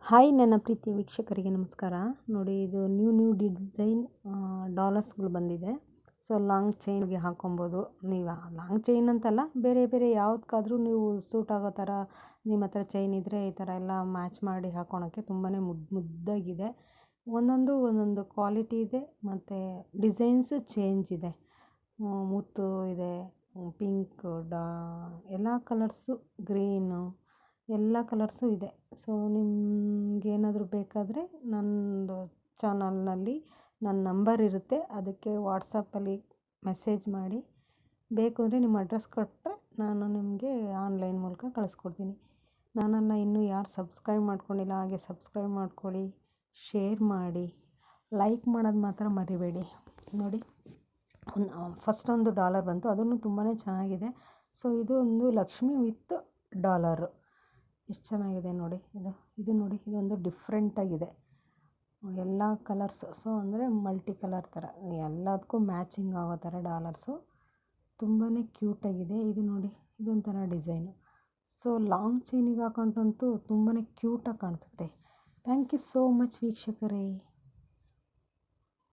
Hi ನನ್ನ ಪ್ರೀತಿಯ ವೀಕ್ಷಕರಿಗೆ ನಮಸ್ಕಾರ. ನೋಡಿ, ಇದು ನ್ಯೂ ಡಿಸೈನ್ ಡಾಲರ್ಸ್ಗಳು ಬಂದಿದೆ. ಸೊ ಲಾಂಗ್ ಚೈನ್ಗೆ ಹಾಕೊಬೋದು. ನೀವು ಲಾಂಗ್ ಚೈನ್ ಅಂತಲ್ಲ, ಬೇರೆ ಬೇರೆ ಯಾವುದಕ್ಕಾದ್ರೂ ನೀವು ಸೂಟ್ ಆಗೋ ಥರ ನಿಮ್ಮ ಹತ್ರ ಚೈನ್ ಇದ್ದರೆ ಈ ಥರ ಎಲ್ಲ ಮ್ಯಾಚ್ ಮಾಡಿ ಹಾಕ್ಕೊಳಕ್ಕೆ ತುಂಬಾ ಮುದ್ದಾಗಿದೆ. ಒಂದೊಂದು ಕ್ವಾಲಿಟಿ ಇದೆ ಮತ್ತು ಡಿಸೈನ್ಸು ಚೇಂಜ್ ಇದೆ. ಮುತ್ತು ಇದೆ, ಪಿಂಕ್, ಎಲ್ಲ ಕಲರ್ಸು, ಗ್ರೀನು, ಎಲ್ಲ ಕಲರ್ಸು ಇದೆ. ಸೊ ನಿಮಗೇನಾದರೂ ಬೇಕಾದರೆ ನನ್ನದು ಚಾನಲ್ನಲ್ಲಿ ನನ್ನ ನಂಬರ್ ಇರುತ್ತೆ, ಅದಕ್ಕೆ ವಾಟ್ಸಪ್ಪಲ್ಲಿ ಮೆಸೇಜ್ ಮಾಡಿ. ಬೇಕು ಅಂದರೆ ನಿಮ್ಮ ಅಡ್ರೆಸ್ ಕೊಟ್ಟರೆ ನಾನು ನಿಮಗೆ ಆನ್ಲೈನ್ ಮೂಲಕ ಕಳಿಸ್ಕೊಡ್ತೀನಿ. ನನ್ನನ್ನು ಇನ್ನೂ ಯಾರು ಸಬ್ಸ್ಕ್ರೈಬ್ ಮಾಡ್ಕೊಂಡಿಲ್ಲ ಹಾಗೆ ಸಬ್ಸ್ಕ್ರೈಬ್ ಮಾಡ್ಕೊಳ್ಳಿ, ಶೇರ್ ಮಾಡಿ, ಲೈಕ್ ಮಾಡೋದು ಮಾತ್ರ ಮರಿಬೇಡಿ. ನೋಡಿ, ಫಸ್ಟ್ ಒಂದು ಡಾಲರ್ ಬಂತು, ಅದನ್ನು ತುಂಬಾ ಚೆನ್ನಾಗಿದೆ. ಸೊ ಇದು ಒಂದು ಲಕ್ಷ್ಮಿ ವಿತ್ ಡಾಲರು. ಎಷ್ಟು ಚೆನ್ನಾಗಿದೆ ನೋಡಿ. ಇದು ನೋಡಿ, ಇದೊಂದು ಡಿಫ್ರೆಂಟಾಗಿದೆ. ಎಲ್ಲ ಕಲರ್ಸ್, ಸೊ ಅಂದರೆ ಮಲ್ಟಿ ಕಲರ್ ಥರ ಎಲ್ಲದಕ್ಕೂ ಮ್ಯಾಚಿಂಗ್ ಆಗೋ ಥರ ಡಾಲರ್ಸು ತುಂಬಾ ಕ್ಯೂಟಾಗಿದೆ. ಇದು ನೋಡಿ, ಇದೊಂಥರ ಡಿಸೈನು. ಸೊ ಲಾಂಗ್ ಚೈನಿಗೆ ಹಾಕೊಂಡ್ರಂತೂ ತುಂಬಾ ಕ್ಯೂಟಾಗಿ ಕಾಣಿಸುತ್ತೆ. ಥ್ಯಾಂಕ್ ಯು ಸೋ ಮಚ್ ವೀಕ್ಷಕರೇ.